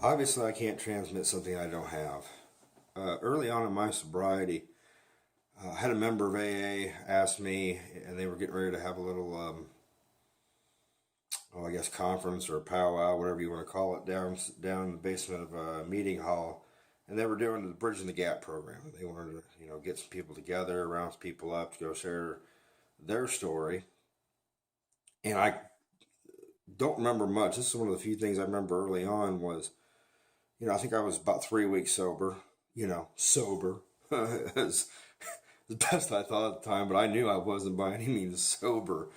Obviously, I can't transmit something I don't have. Early on in my sobriety, I had a member of AA ask me, and they were getting ready to have a little, I guess, conference or a powwow, whatever you want to call it, down in the basement of a meeting hall, and they were doing the Bridging the Gap program. They wanted to, get some people together, round some people up to go share their story. And I don't remember much. This is one of the few things I remember early on was, I think I was about 3 weeks sober. Sober. as, as best I thought at the time, but I knew I wasn't by any means sober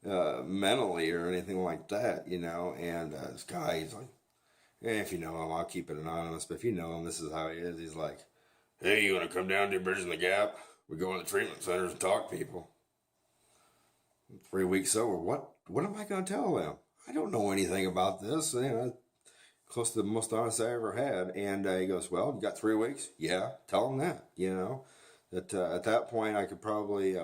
mentally or anything like that, And this guy, he's like, hey, if you know him, I'll keep it anonymous, but if you know him, this is how he is. He's like, hey, you want to come down to Bridging the Gap? We go in the treatment centers and talk to people. 3 weeks sober. What am I going to tell them? I don't know anything about this. Close to the most honest I ever had. And he goes, well, you got 3 weeks? Yeah, tell them that, That at that point I could probably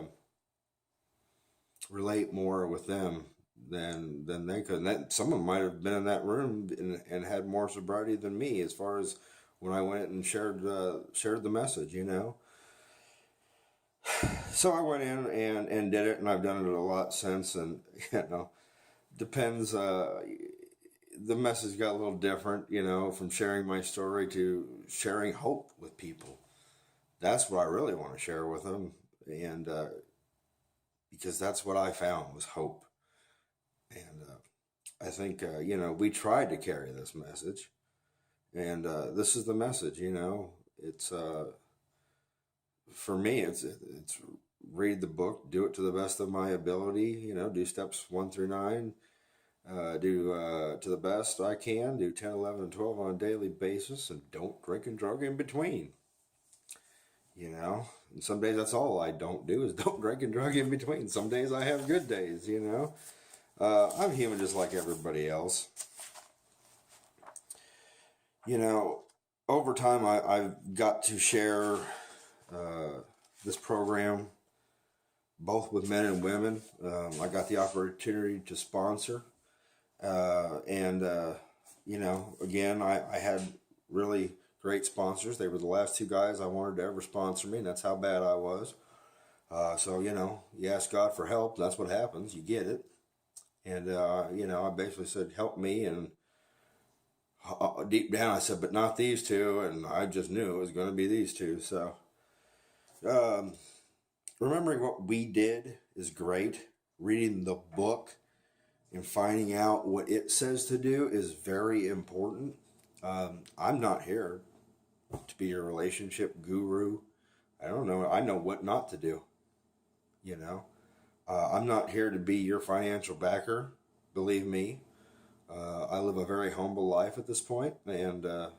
relate more with them than they could. And someone might have been in that room and had more sobriety than me as far as when I went and shared the message, So I went in and did it, and I've done it a lot since, and, depends. The message got a little different, from sharing my story to sharing hope with people. That's what I really want to share with them, and because that's what I found was hope. And I think, we tried to carry this message, and this is the message, It's, for me, it's read the book, do it to the best of my ability, do steps 1 through 9, do to the best I can, do 10, 11, and 12 on a daily basis, and don't drink and drug in between. And some days that's all I don't do is don't drink and drug in between. Some days I have good days, I'm human just like everybody else. Over time I've got to share this program both with men and women. I got the opportunity to sponsor. And again, I had really great sponsors. They were the last two guys I wanted to ever sponsor me, and that's how bad I was. So, you ask God for help, that's what happens. You get it. And, I basically said, help me. And deep down I said, but not these two. And I just knew it was going to be these two. So, remembering what we did is great. Reading the book and finding out what it says to do is very important. I'm not here to be your relationship guru. I don't know. I know what not to do. I'm not here to be your financial backer. Believe me. I live a very humble life at this point, and I'm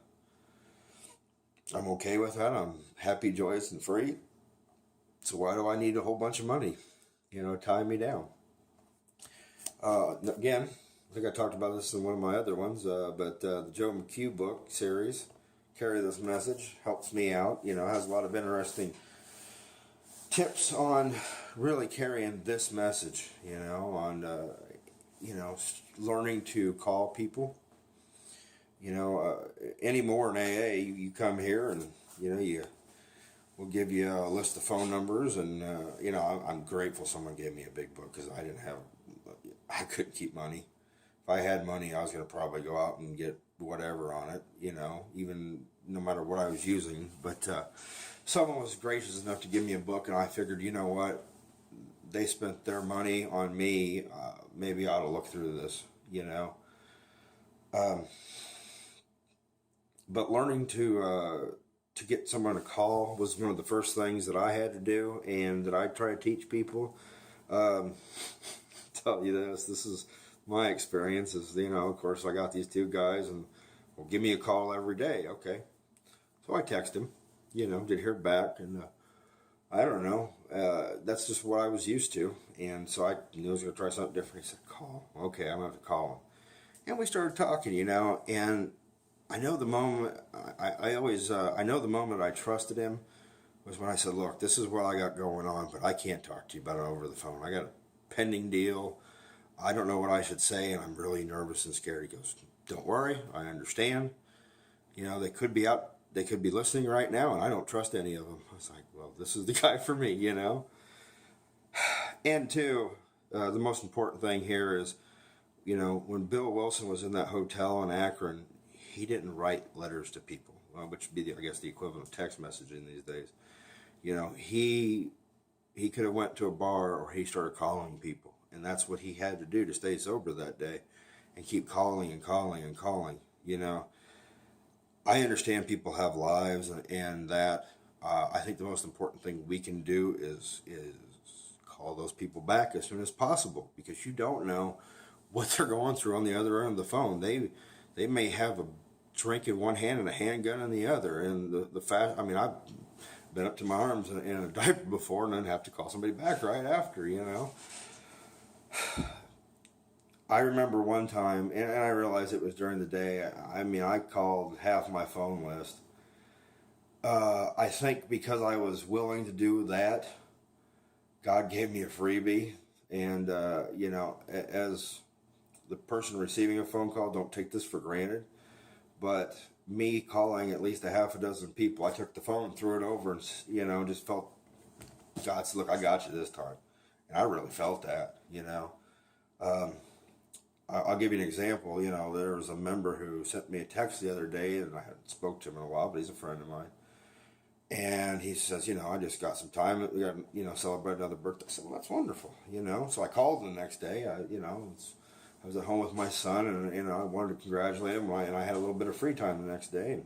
okay with that. I'm happy, joyous, and free. So why do I need a whole bunch of money, tie me down? Again, I think I talked about this in one of my other ones, but the Joe McHugh book series, Carry This Message, helps me out. Has a lot of interesting tips on really carrying this message, on, learning to call people. Anymore in AA, you come here and, we'll give you a list of phone numbers, and, I'm grateful someone gave me a big book because I couldn't keep money. If I had money, I was going to probably go out and get whatever on it, even no matter what I was using. But someone was gracious enough to give me a book, and I figured, you know what? They spent their money on me. Maybe I ought to look through this, But learning to get someone to call was one of the first things that I had to do, and that I try to teach people. Tell you this is my experience is, of course I got these two guys and well, give me a call every day. Okay. So I text him, did hear back, and I don't know. That's just what I was used to. And so I knew I was going to try something different. He said, call. Okay, I'm going to have to call him. And we started talking, and I know the moment, I know the moment I trusted him was when I said, look, this is what I got going on, but I can't talk to you about it over the phone. I got a pending deal. I don't know what I should say, and I'm really nervous and scared. He goes, don't worry, I understand. You know, they could be out, they could be listening right now, and I don't trust any of them. I was like, well, this is the guy for me, you know? And two, the most important thing here is, you know, when Bill Wilson was in that hotel in Akron, he didn't write letters to people, which would be, I guess, the equivalent of text messaging these days. You know, he could have went to a bar or he started calling people, and that's what he had to do to stay sober that day, and keep calling and calling and calling. You know, I understand people have lives, and that I think the most important thing we can do is call those people back as soon as possible, because you don't know what they're going through on the other end of the phone. They may have a drink in one hand and a handgun in the other, and the fast. I mean, I've been up to my arms in a diaper before, and then have to call somebody back right after. You know, I remember one time, and I realized it was during the day. I mean, I called half my phone list. I think because I was willing to do that, God gave me a freebie. And, you know, as the person receiving a phone call, don't take this for granted. But me calling at least a half a dozen people, I took the phone, threw it over, and, you know, just felt God said, look, I got you this time. And I really felt that, you know. I'll give you an example. You know, there was a member who sent me a text the other day, and I hadn't spoke to him in a while, but he's a friend of mine. And he says, you know, I just got some time. We got, you know, celebrate another birthday. I said, well, that's wonderful, you know. So I called him the next day. I was at home with my son, and, you know, I wanted to congratulate him. And I had a little bit of free time the next day.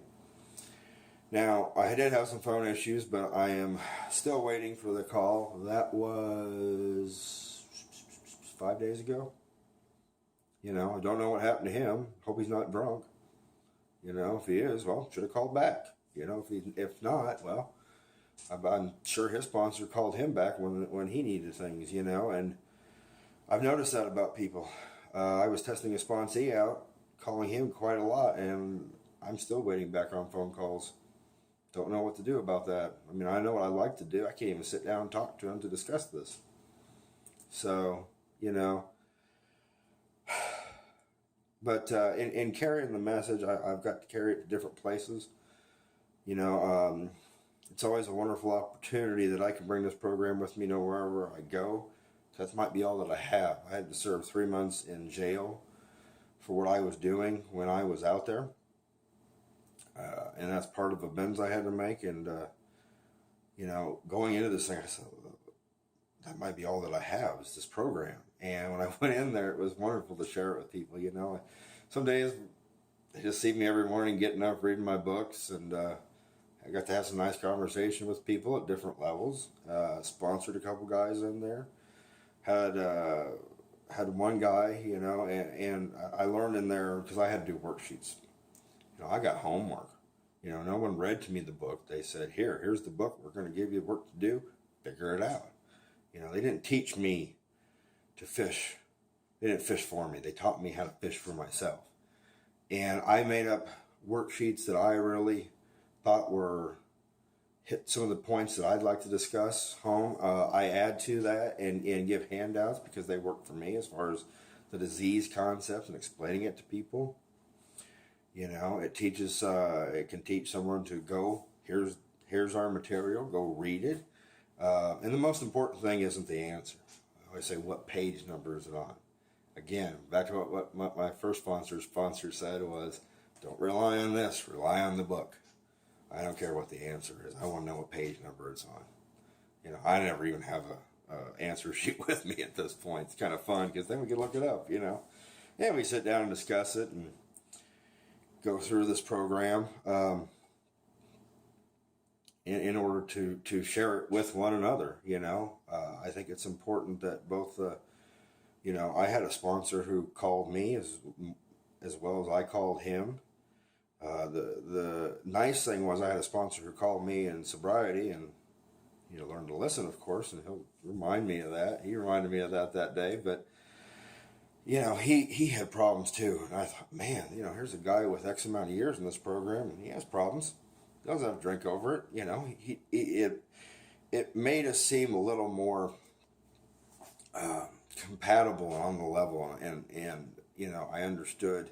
Now, I did have some phone issues, but I am still waiting for the call. That was 5 days ago. You know, I don't know what happened to him. Hope he's not drunk. You know, if he is, well, should have called back. You know, if not, well, I'm sure his sponsor called him back when he needed things. You know, and I've noticed that about people. I was testing a sponsee out, calling him quite a lot, and I'm still waiting back on phone calls. Don't know what to do about that. I mean, I know what I like to do. I can't even sit down and talk to him to discuss this. So, you know. But in carrying the message, I've got to carry it to different places. You know, it's always a wonderful opportunity that I can bring this program with me, you know, wherever I go. That might be all that I have. I had to serve 3 months in jail for what I was doing when I was out there. And that's part of the amends I had to make. And, you know, going into this thing, I said, that might be all that I have is this program. And when I went in there, it was wonderful to share it with people. You know, some days they just see me every morning getting up, reading my books, and I got to have some nice conversation with people at different levels. Sponsored a couple guys in there. Had one guy, you know, and I learned in there because I had to do worksheets. You know, I got homework. You know, no one read to me the book. They said, here's the book. We're going to give you work to do. Figure it out. You know, they didn't teach me to fish. They didn't fish for me. They taught me how to fish for myself. And I made up worksheets that I really thought were hit some of the points that I'd like to discuss home. I add to that and give handouts because they work for me as far as the disease concept and explaining it to people. You know, it teaches, it can teach someone to go, here's our material, go read it. And the most important thing isn't the answer. I always say, what page number is it on? Again, back to what my first sponsor said was, don't rely on this, rely on the book. I don't care what the answer is. I want to know what page number it's on. You know, I never even have a answer sheet with me at this point. It's kind of fun because then we can look it up, you know. And we sit down and discuss it and go through this program in order to share it with one another, you know. I think it's important that both, you know, I had a sponsor who called me as well as I called him. The nice thing was I had a sponsor who called me in sobriety and, you know, learned to listen, of course, and he'll remind me of that. He reminded me of that day, but, you know, he had problems too. And I thought, man, you know, here's a guy with X amount of years in this program, and he has problems. He doesn't have a drink over it. You know, it made us seem a little more compatible on the level, and you know, I understood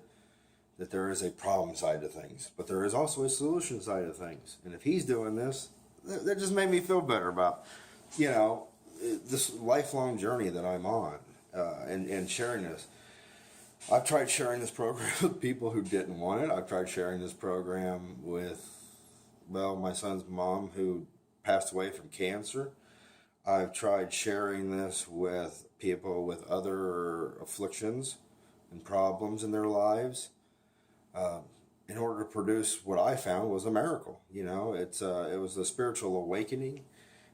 that there is a problem side to things, but there is also a solution side of things. And if he's doing this, that just made me feel better about, you know, this lifelong journey that I'm on, and sharing this. I've tried sharing this program with people who didn't want it. I've tried sharing this program with, well, my son's mom who passed away from cancer. I've tried sharing this with people with other afflictions and problems in their lives, in order to produce what I found was a miracle. You know, it was a spiritual awakening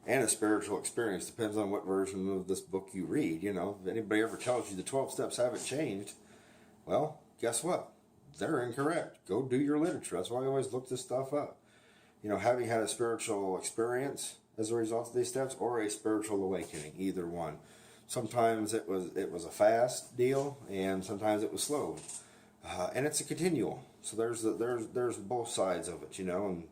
and a spiritual experience. Depends on what version of this book you read. You know, if anybody ever tells you the 12 steps haven't changed, well, guess what? They're incorrect. Go do your literature. That's why I always look this stuff up. You know, having had a spiritual experience as a result of these steps, or a spiritual awakening, either one. Sometimes it was a fast deal, and sometimes it was slow, and it's a continual. So there's both sides of it, you know, and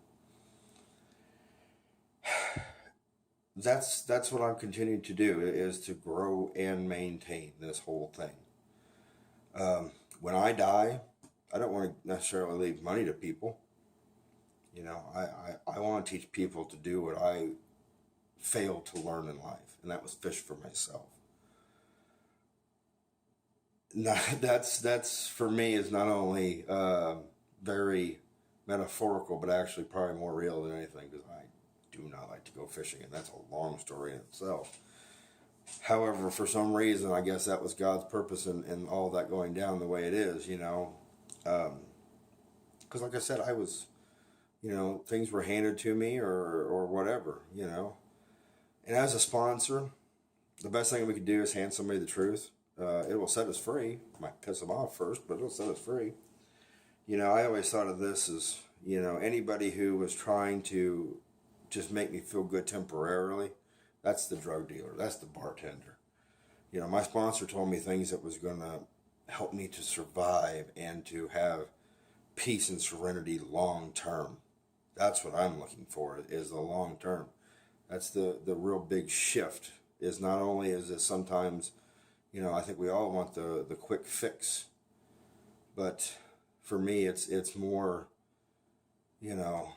that's what I'm continuing to do, is to grow and maintain this whole thing. When I die, I don't want to necessarily leave money to people. You know, I want to teach people to do what I failed to learn in life, and that was fish for myself. That's for me is not only very metaphorical, but actually probably more real than anything, because I do not like to go fishing, and that's a long story in itself. However, for some reason, I guess that was God's purpose in all that going down the way it is, you know. Because like I said, I was, you know, things were handed to me or whatever, you know. And as a sponsor, the best thing we could do is hand somebody the truth. It will set us free. Might piss them off first, but it'll set us free. You know, I always thought of this as, you know, anybody who was trying to just make me feel good temporarily, that's the drug dealer. That's the bartender. You know, my sponsor told me things that was going to help me to survive and to have peace and serenity long term. That's what I'm looking for, is the long term. That's the real big shift, is not only is it sometimes, you know, I think we all want the quick fix, but for me, it's more, you know,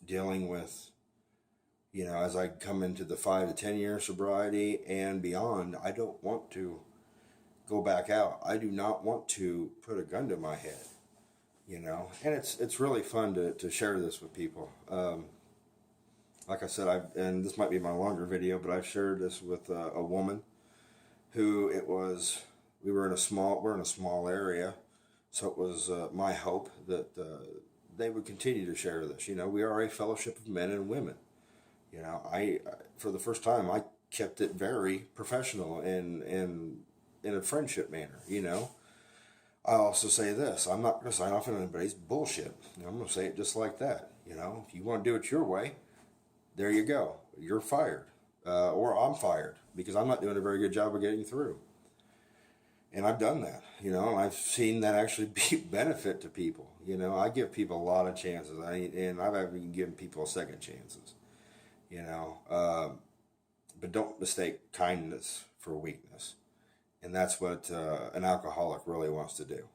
dealing with, you know, as I come into the 5 to 10 year sobriety and beyond, I don't want to go back out. I do not want to put a gun to my head, you know, and it's really fun to share this with people. Like I said, and this might be my longer video, but I've shared this with a woman who we're in a small area. So it was my hope that they would continue to share this. You know, we are a fellowship of men and women. You know, for the first time, I kept it very professional and in a friendship manner, you know. I also say this: I'm not going to sign off on anybody's bullshit. You know, I'm going to say it just like that. You know, if you want to do it your way, there you go. You're fired, or I'm fired, because I'm not doing a very good job of getting through. And I've done that, you know, and I've seen that actually be benefit to people. You know, I give people a lot of chances, and I've even given people second chances. You know, but don't mistake kindness for weakness, and that's what an alcoholic really wants to do.